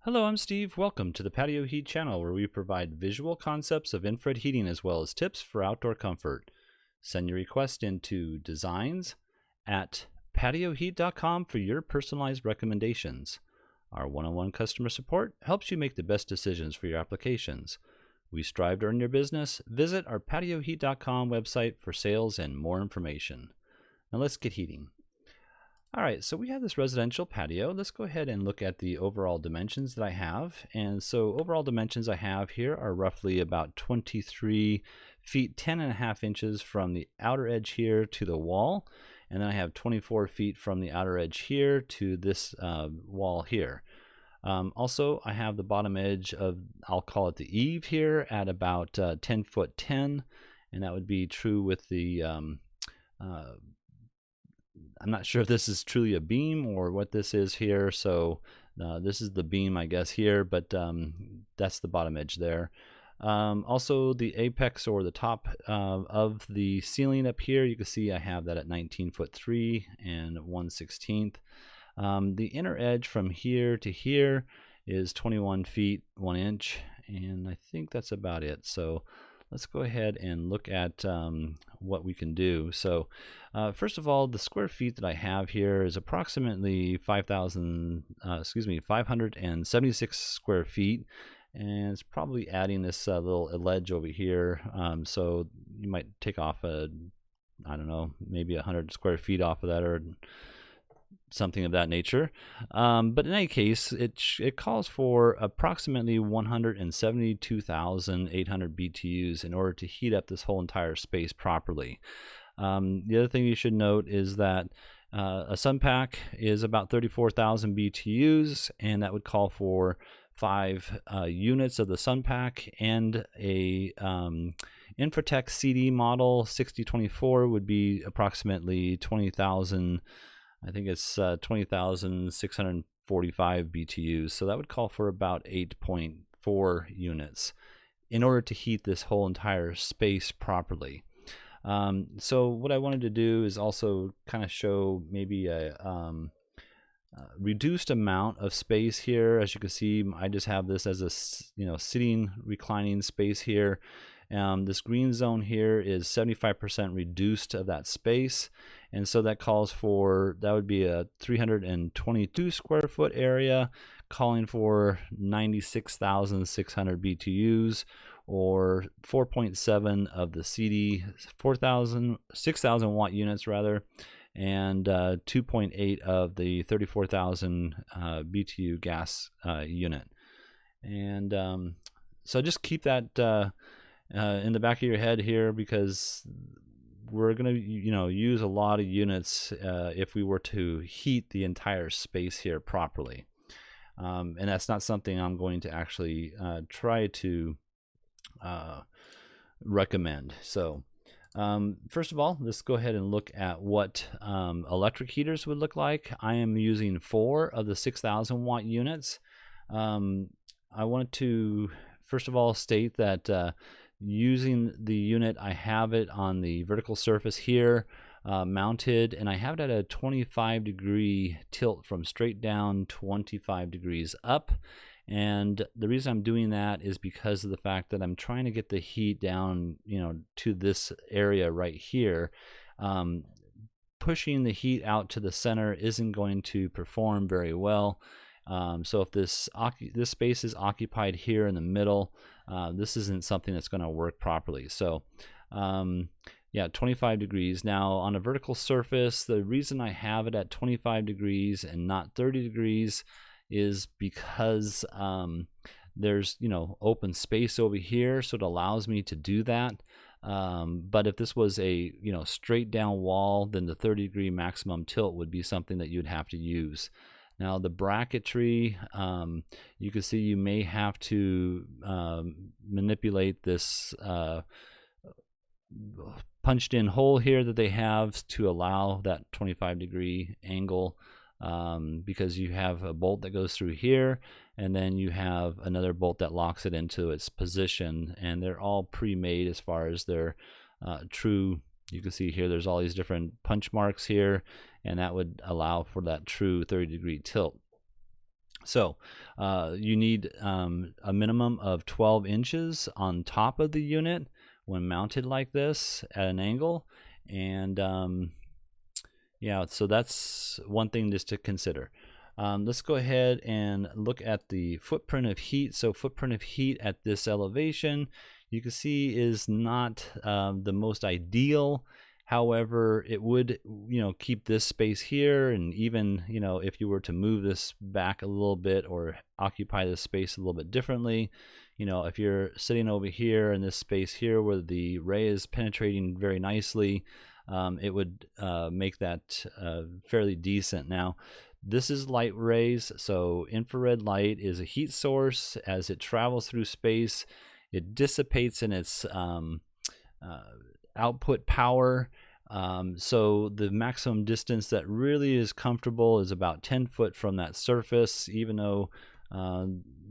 Hello, I'm Steve. Welcome to the Patio Heat channel, where we provide visual concepts of infrared heating as well as tips for outdoor comfort. Send your request into designs@patioheat.com for your personalized recommendations. Our one-on-one customer support helps you make the best decisions for your applications. We strive to earn your business. Visit our patioheat.com website for sales and more information. Now let's get heating. All right, so we have this residential patio. Let's go ahead and look at the overall dimensions that I have. And so overall dimensions I have here are roughly about 23 feet, 10.5 inches from the outer edge here to the wall. And then I have 24 feet from the outer edge here to this wall here. Also, I have the bottom edge of, I'll call it the eave here, at about 10 foot 10. And that would be true with the I'm not sure if this is truly a beam or what this is here. So this is the beam, I guess, here, but that's the bottom edge there. Also, the apex or the top of the ceiling up here, you can see I have that at 19 foot 3 and 1/16. The inner edge from here to here is 21 feet 1 inch, and I think that's about it. So let's go ahead and look at what we can do. So first of all, the square feet that I have here is approximately 576 square feet. And it's probably adding this little ledge over here. So you might take off I don't know, maybe 100 square feet off of that, or something of that nature. But in any case, it calls for approximately 172,800 BTUs in order to heat up this whole entire space properly. The other thing you should note is that a Sunpack is about 34,000 BTUs, and that would call for 5 units of the Sunpack, and a Infratech CD model 6024 would be approximately 20,000. I think it's 20,645 BTUs. So that would call for about 8.4 units in order to heat this whole entire space properly. So what I wanted to do is also kind of show maybe a reduced amount of space here. As you can see, I just have this as a sitting reclining space here. This green zone here is 75% reduced of that space, and so that calls for, that would be a 322 square foot area, calling for 96,600 BTUs, or 4.7 of the CD 6,000 watt units rather, and 2.8 of the 34,000 BTU gas unit. And so just keep that in the back of your head here, because we're going to use a lot of units if we were to heat the entire space here properly. And that's not something I'm going to actually try to recommend. So first of all, let's go ahead and look at what electric heaters would look like. I am using 4 of the 6,000 watt units. I want to first of all state that using the unit, I have it on the vertical surface here mounted, and I have it at a 25-degree tilt from straight down 25 degrees up. And the reason I'm doing that is because of the fact that I'm trying to get the heat down, to this area right here. Pushing the heat out to the center isn't going to perform very well. So if this space is occupied here in the middle, this isn't something that's going to work properly. So yeah, 25 degrees. Now on a vertical surface, the reason I have it at 25 degrees and not 30 degrees is because there's open space over here, so it allows me to do that. But if this was a straight down wall, then the 30-degree maximum tilt would be something that you'd have to use. Now the bracketry, you can see you may have to manipulate this punched in hole here that they have to allow that 25-degree angle, because you have a bolt that goes through here, and then you have another bolt that locks it into its position, and they're all pre-made as far as their true. You can see here there's all these different punch marks here, and that would allow for that true 30-degree tilt. So you need a minimum of 12 inches on top of the unit when mounted like this at an angle. And yeah, so that's one thing just to consider. Let's go ahead and look at the footprint of heat. So footprint of heat at this elevation, you can see is not the most ideal. However, it would, keep this space here, and even, if you were to move this back a little bit or occupy this space a little bit differently, if you're sitting over here in this space here where the ray is penetrating very nicely, it would make that fairly decent. Now, this is light rays, so infrared light is a heat source. As it travels through space, it dissipates in its output power. So the maximum distance that really is comfortable is about 10 foot from that surface, even though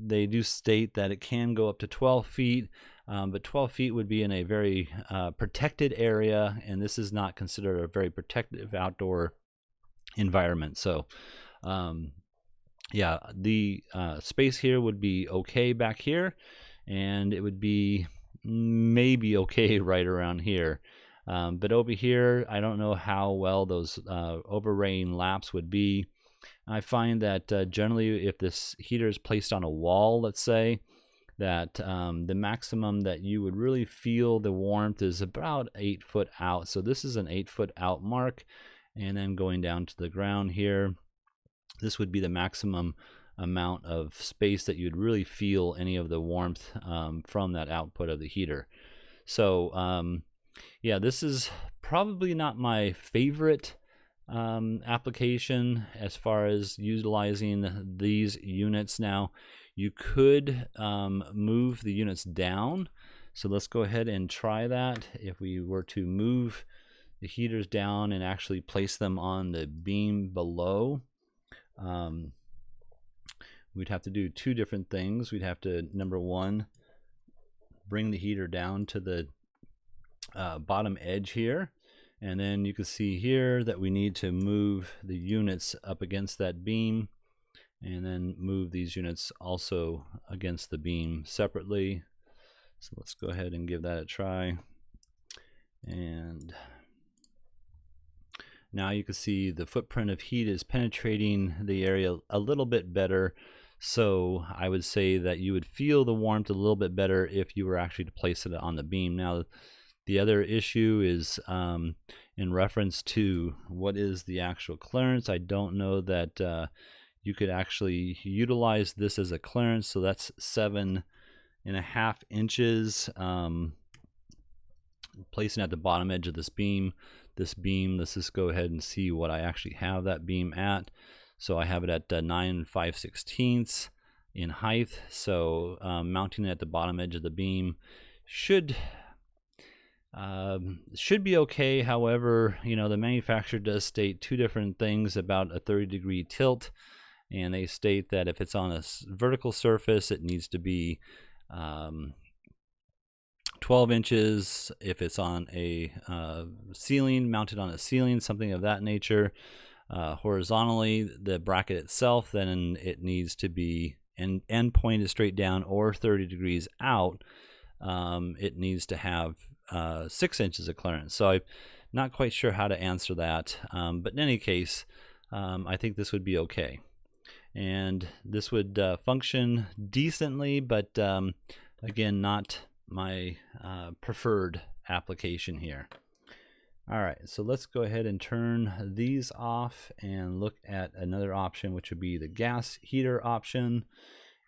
they do state that it can go up to 12 feet. But 12 feet would be in a very protected area, and this is not considered a very protective outdoor environment. So yeah, the space here would be okay back here, and it would be maybe okay right around here. But over here, I don't know how well those overraying laps would be. I find that generally if this heater is placed on a wall, let's say, that the maximum that you would really feel the warmth is about 8 foot out. So this is an 8 foot out mark, and then going down to the ground here, this would be the maximum amount of space that you'd really feel any of the warmth from that output of the heater. So yeah, this is probably not my favorite application as far as utilizing these units. Now, you could move the units down. So let's go ahead and try that. If we were to move the heaters down and actually place them on the beam below, we'd have to do two different things. We'd have to, number one, bring the heater down to the bottom edge here, and then you can see here that we need to move the units up against that beam, and then move these units also against the beam separately. So let's go ahead and give that a try. And now you can see the footprint of heat is penetrating the area a little bit better. So I would say that you would feel the warmth a little bit better if you were actually to place it on the beam. Now, the other issue is in reference to what is the actual clearance. I don't know that you could actually utilize this as a clearance. So that's 7.5 inches. Placing at the bottom edge of this beam. Let's just go ahead and see what I actually have that beam at. So I have it at 9 5/16 in height. So mounting it at the bottom edge of the beam should be okay. However, the manufacturer does state two different things about a 30-degree tilt, and they state that if it's on a vertical surface, it needs to be 12 inches. If it's on a ceiling, mounted on a ceiling, something of that nature, horizontally, the bracket itself, then it needs to be end point is straight down or 30 degrees out. It needs to have 6 inches of clearance. So I'm not quite sure how to answer that, but in any case, I think this would be okay, and this would function decently, but again, not my preferred application here. All right, so let's go ahead and turn these off and look at another option, which would be the gas heater option.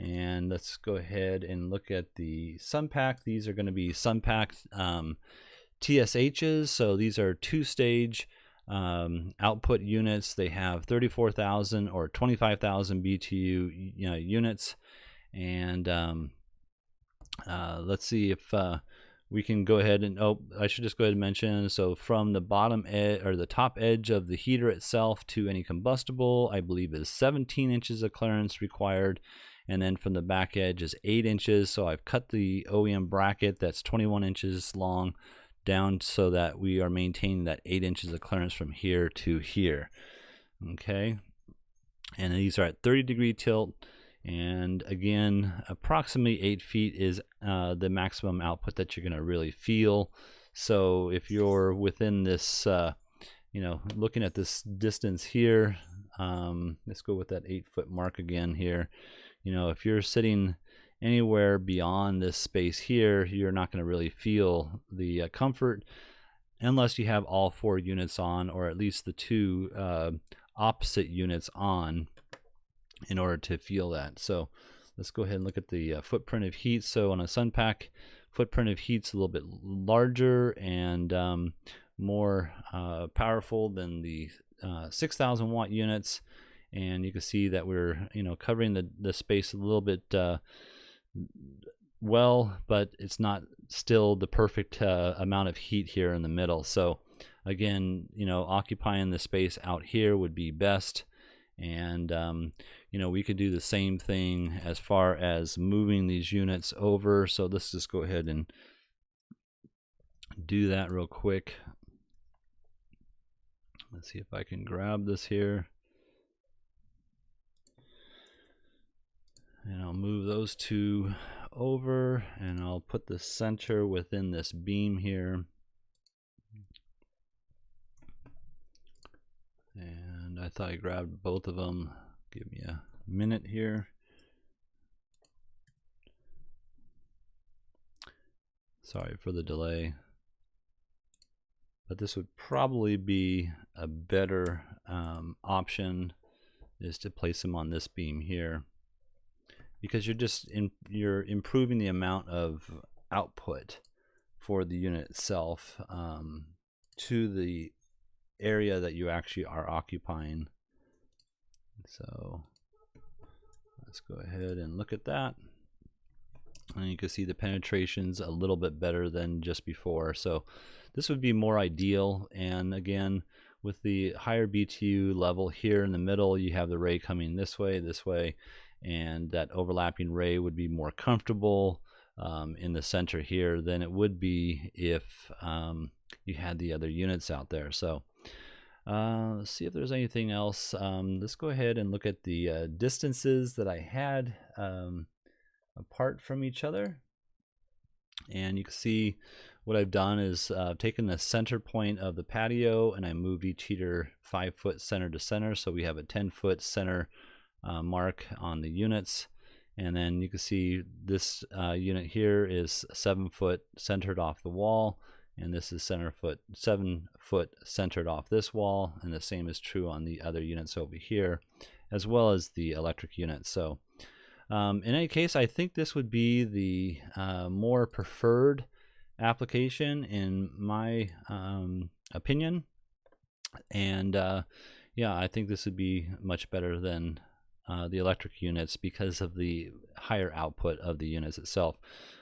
And let's go ahead and look at the Sunpack. These are going to be Sunpack TSHs. So these are two-stage output units. They have 34,000 or 25,000 BTU units. And let's see if we can go ahead and, I should just go ahead and mention, so from the bottom edge or the top edge of the heater itself to any combustible, I believe is 17 inches of clearance required. And then from the back edge is 8 inches. So I've cut the OEM bracket that's 21 inches long down so that we are maintaining that 8 inches of clearance from here to here. Okay. And these are at 30-degree tilt. And again, approximately 8 feet is the maximum output that you're going to really feel. So if you're within this, looking at this distance here, let's go with that 8-foot mark again here. If you're sitting anywhere beyond this space here, you're not going to really feel the comfort unless you have all 4 units on, or at least the 2 opposite units on, in order to feel that. So let's go ahead and look at the footprint of heat. So on a Sunpack, footprint of heat's a little bit larger and more powerful than the 6,000 watt units. And you can see that we're covering the space a little bit well, but it's not still the perfect amount of heat here in the middle. So again, occupying the space out here would be best. And we could do the same thing as far as moving these units over. So let's just go ahead and do that real quick. Let's see if I can grab this here. And I'll move those 2 over, and I'll put the center within this beam here. And I thought I grabbed both of them. Give me a minute here. Sorry for the delay. But this would probably be a better option, is to place them on this beam here, because you're improving the amount of output for the unit itself to the area that you actually are occupying. So let's go ahead and look at that. And you can see the penetration's a little bit better than just before. So this would be more ideal. And again, with the higher BTU level here in the middle, you have the ray coming this way, and that overlapping ray would be more comfortable in the center here than it would be if you had the other units out there. So let's see if there's anything else. Let's go ahead and look at the distances that I had apart from each other. And you can see what I've done is taken the center point of the patio, and I moved each heater 5 foot center to center. So we have a 10-foot center mark on the units. And then you can see this unit here is 7 foot centered off the wall, and this is 7 foot centered off this wall, and the same is true on the other units over here, as well as the electric unit. So in any case, I think this would be the more preferred application in my opinion. And yeah, I think this would be much better than the electric units because of the higher output of the units itself.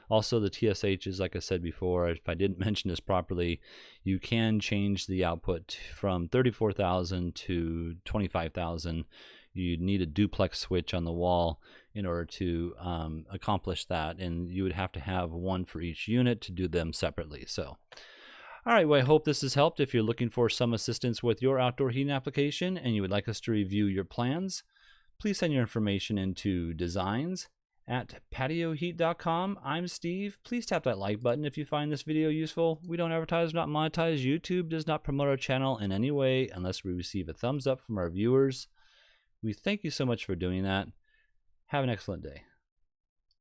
Also, the TSH is, like I said before, if I didn't mention this properly, you can change the output from 34,000 to 25,000. You need a duplex switch on the wall in order to accomplish that, and you would have to have one for each unit to do them separately. So all right, well, I hope this has helped. If you're looking for some assistance with your outdoor heating application and you would like us to review your plans, please send your information into designs@patioheat.com. I'm Steve. Please tap that like button if you find this video useful. We don't advertise, not monetize. YouTube does not promote our channel in any way unless we receive a thumbs up from our viewers. We thank you so much for doing that. Have an excellent day.